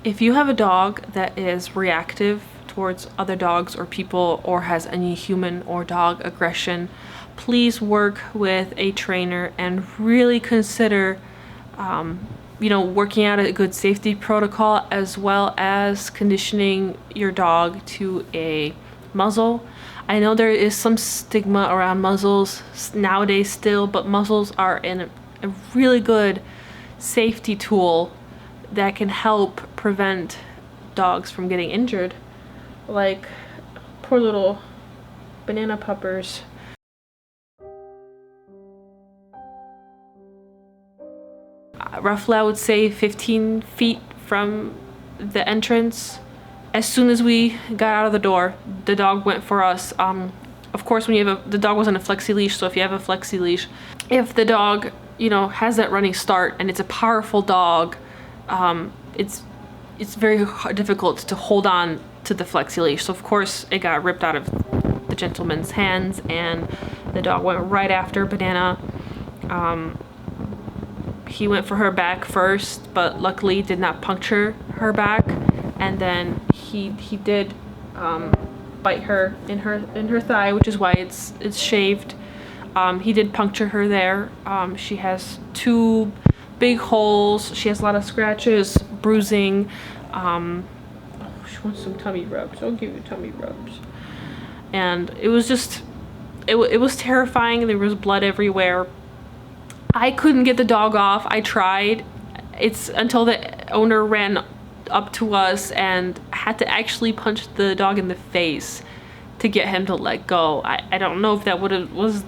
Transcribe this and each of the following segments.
If you have a dog that is reactive towards other dogs or people, or has any human or dog aggression, please work with a trainer and really consider working out a good safety protocol, as well as conditioning your dog to a muzzle. I know there is some stigma around muzzles nowadays still, but muzzles are a really good safety tool that can help prevent dogs from getting injured. Like poor little banana puppers. Roughly, I would say 15 feet from the entrance. As soon as we got out of the door, the dog went for us. Of course, when you have the dog was on a flexi leash, so if you have a flexi leash, if the dog, has that running start and it's a powerful dog, it's very difficult to hold on to the flexi leash. So of course, it got ripped out of the gentleman's hands, and the dog went right after Banana. He went for her back first, but luckily did not puncture her back, and then he did bite her in her thigh, which is why it's shaved. He did puncture her there. She has 2 big holes. She has a lot of scratches, bruising. She wants some tummy rubs. I'll give you tummy rubs. And it was just, it was terrifying. There was blood everywhere. I couldn't get the dog off. I tried. It's until the owner ran up to us and had to actually punch the dog in the face to get him to let go. I don't know if that was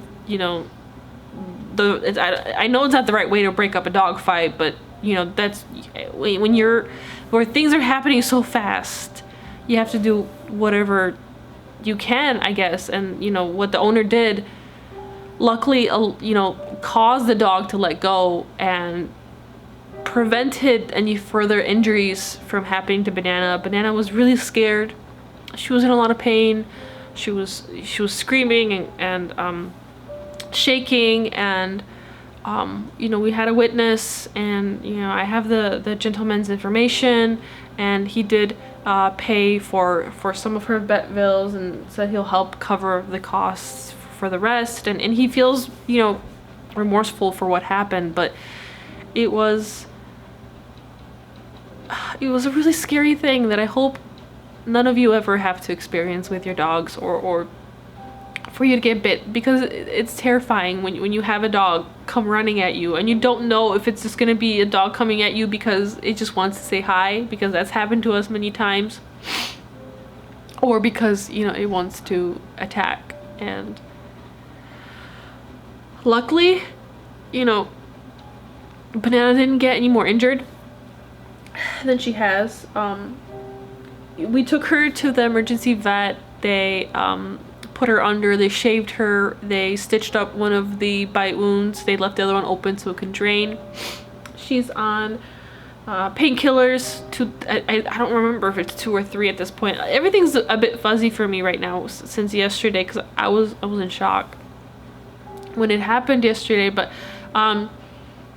I know it's not the right way to break up a dog fight, but that's where things are happening so fast, you have to do whatever you can, I guess. And what the owner did, luckily, caused the dog to let go and prevented any further injuries from happening to Banana. Banana was really scared. She was in a lot of pain. She was screaming and shaking, and we had a witness, and I have the gentleman's information, and he did pay for some of her vet bills and said he'll help cover the costs for the rest, and he feels remorseful for what happened. But it was a really scary thing that I hope none of you ever have to experience with your dogs, or for you to get bit, because it's terrifying when you have a dog come running at you and you don't know if it's just going to be a dog coming at you because it just wants to say hi, because that's happened to us many times, or because it wants to attack. And luckily, Banana didn't get any more injured than she has. We took her to the emergency vet. They put her under, they shaved her, they stitched up one of the bite wounds, they left the other one open so it can drain. She's on painkillers. I don't remember if it's 2 or 3 at this point. Everything's a bit fuzzy for me right now since yesterday, because I was in shock when it happened yesterday. But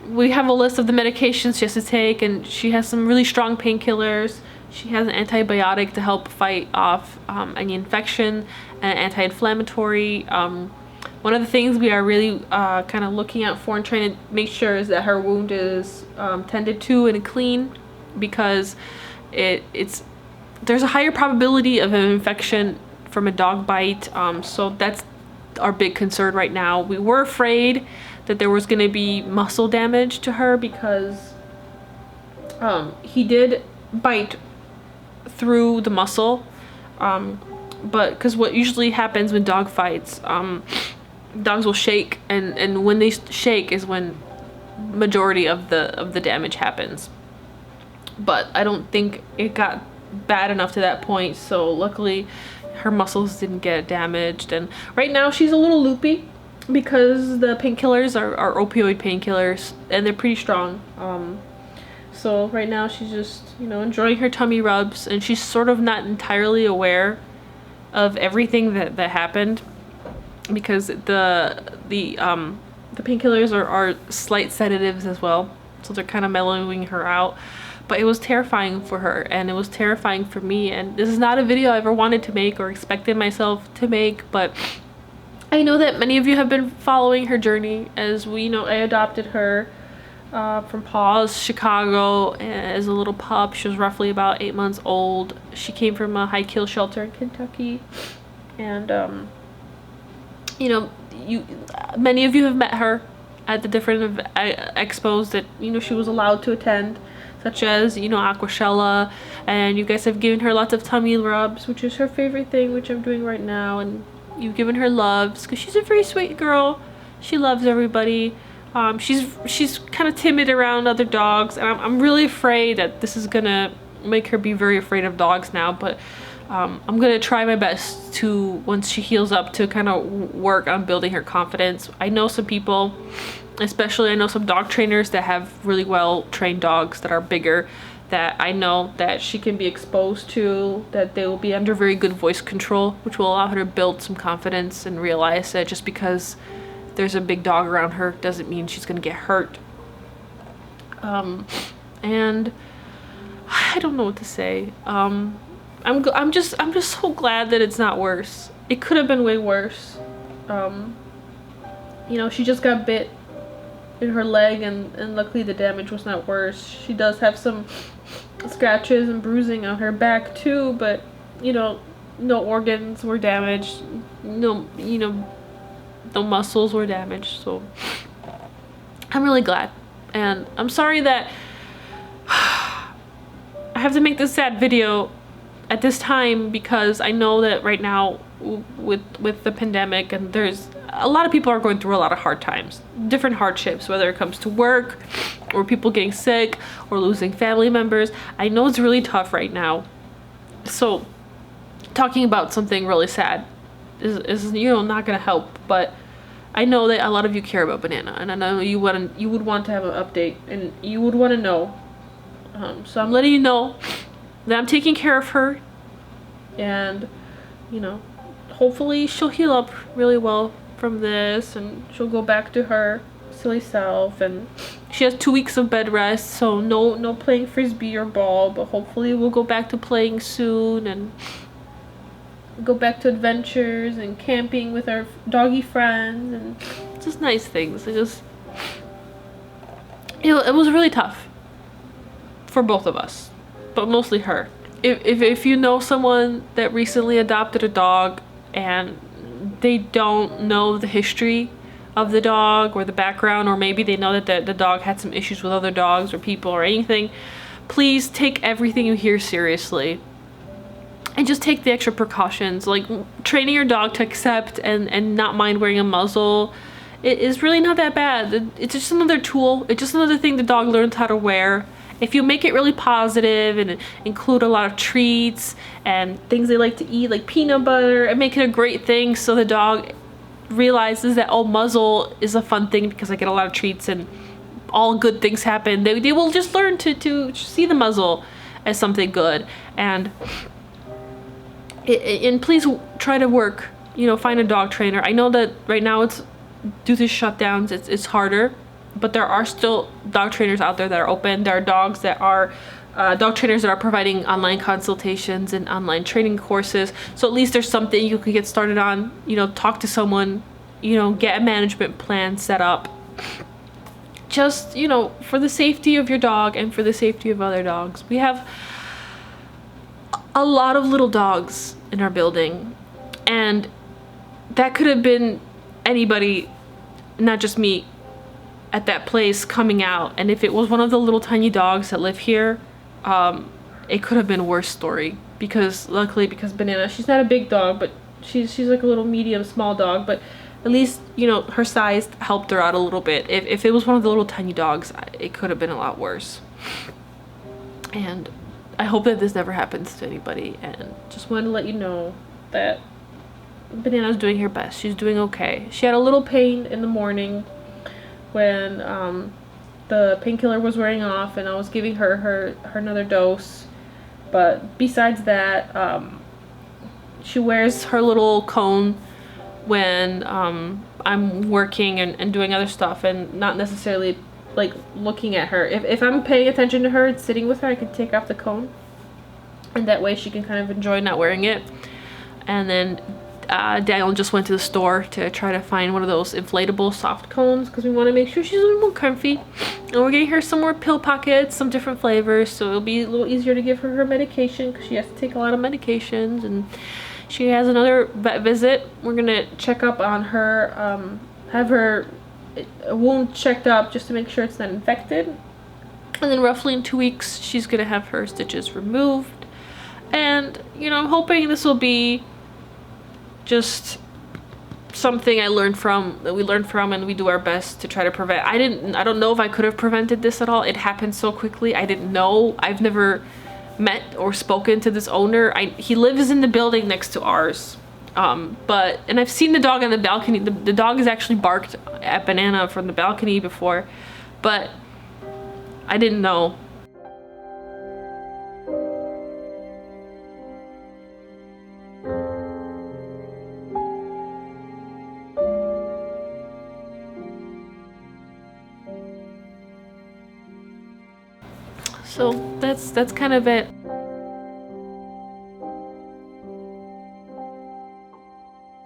we have a list of the medications she has to take, and she has some really strong painkillers. She has an antibiotic to help fight off any infection, and an anti-inflammatory. One of the things we are really kind of looking out for and trying to make sure is that her wound is tended to and clean, because there's a higher probability of an infection from a dog bite. So that's our big concern right now. We were afraid that there was going to be muscle damage to her, because he did bite through the muscle, but because what usually happens when dog fights, dogs will shake, and when they shake is when majority of the damage happens. But I don't think it got bad enough to that point, so luckily her muscles didn't get damaged. And right now she's a little loopy because the painkillers are opioid painkillers, and they're pretty strong. So right now she's just enjoying her tummy rubs, and she's sort of not entirely aware of everything that happened, because the painkillers are slight sedatives as well, so they're kind of mellowing her out. But it was terrifying for her, and it was terrifying for me, and this is not a video I ever wanted to make or expected myself to make, but I know that many of you have been following her journey. As we know, I adopted her from Paws, Chicago, as a little pup. She was roughly about 8 months old. She came from a high kill shelter in Kentucky, and you know, many of you have met her at the different expos that, you know, she was allowed to attend, such as, you know, Aquashella, and you guys have given her lots of tummy rubs, which is her favorite thing, which I'm doing right now, and you've given her loves because she's a very sweet girl. She loves everybody. She's kind of timid around other dogs, and I'm really afraid that this is gonna make her be very afraid of dogs now, but I'm gonna try my best to, once she heals up, to kind of work on building her confidence. I know some people, especially I know some dog trainers that have really well trained dogs that are bigger, that I know that she can be exposed to, that they will be under very good voice control, which will allow her to build some confidence and realize that just because there's a big dog around her doesn't mean she's gonna get hurt. And I don't know what to say. I'm just so glad that it's not worse. It could have been way worse. You know, she just got bit in her leg, and luckily the damage was not worse. She does have some scratches and bruising on her back too, but, you know, no organs were damaged, no, you know, no muscles were damaged. So I'm really glad, and I'm sorry that I have to make this sad video at this time, because I know that right now with the pandemic, and there's a lot of people are going through a lot of hard times, different hardships, whether it comes to work or people getting sick or losing family members. I know it's really tough right now. So talking about something really sad is you know, not gonna help, but I know that a lot of you care about Banana, and I know you would want to have an update, and you would want to know. So I'm letting you know that I'm taking care of her, and, you know, hopefully she'll heal up really well from this, and she'll go back to her silly self, and she has 2 weeks of bed rest, so no playing frisbee or ball, but hopefully we'll go back to playing soon, and go back to adventures and camping with our doggy friends, and just nice things. It just, you know, it was really tough for both of us, but mostly her. If you know someone that recently adopted a dog and they don't know the history of the dog or the background, or maybe they know that the dog had some issues with other dogs or people or anything, please take everything you hear seriously. And just take the extra precautions, like training your dog to accept and not mind wearing a muzzle. It is really not that bad. It's just another tool. It's just another thing the dog learns how to wear. If you make it really positive and include a lot of treats and things they like to eat, like peanut butter, and make it a great thing so the dog realizes that, oh, muzzle is a fun thing because I get a lot of treats and all good things happen. They will just learn to see the muzzle as something good. And please try to work, you know, find a dog trainer. I know that right now it's, due to shutdowns, it's harder, but there are still dog trainers out there that are open. There are dogs that are dog trainers that are providing online consultations and online training courses. So at least there's something you can get started on, you know, talk to someone, you know, get a management plan set up. Just, you know, for the safety of your dog and for the safety of other dogs. We have a lot of little dogs in our building, and that could have been anybody, not just me, at that place coming out. And if it was one of the little tiny dogs that live here, it could have been a worse story, because luckily, because Banana, she's not a big dog, but she's like a little medium small dog, but at least, you know, her size helped her out a little bit. If it was one of the little tiny dogs, it could have been a lot worse. And I hope that this never happens to anybody, and just wanted to let you know that Banana's doing her best. She's doing okay. She had a little pain in the morning when the painkiller was wearing off, and I was giving her another dose. But besides that, she wears her little cone when I'm working and doing other stuff, and not necessarily like looking at her. If I'm paying attention to her and sitting with her, I can take off the cone, and that way she can kind of enjoy not wearing it. And then Daniel just went to the store to try to find one of those inflatable soft cones because we want to make sure she's a little more comfy. And we're getting her some more pill pockets, some different flavors, so it'll be a little easier to give her her medication because she has to take a lot of medications. And she has another vet visit. We're gonna check up on her, have her wound checked up just to make sure it's not infected. And then roughly in 2 weeks, she's gonna have her stitches removed. And, you know, I'm hoping this will be just something that we learned from, and we do our best to try to prevent. I don't know if I could have prevented this at all. It happened so quickly. I didn't know. I've never met or spoken to this owner. He lives in the building next to ours. And I've seen the dog on the balcony. The dog has actually barked at Banana from the balcony before, but I didn't know. So that's kind of it.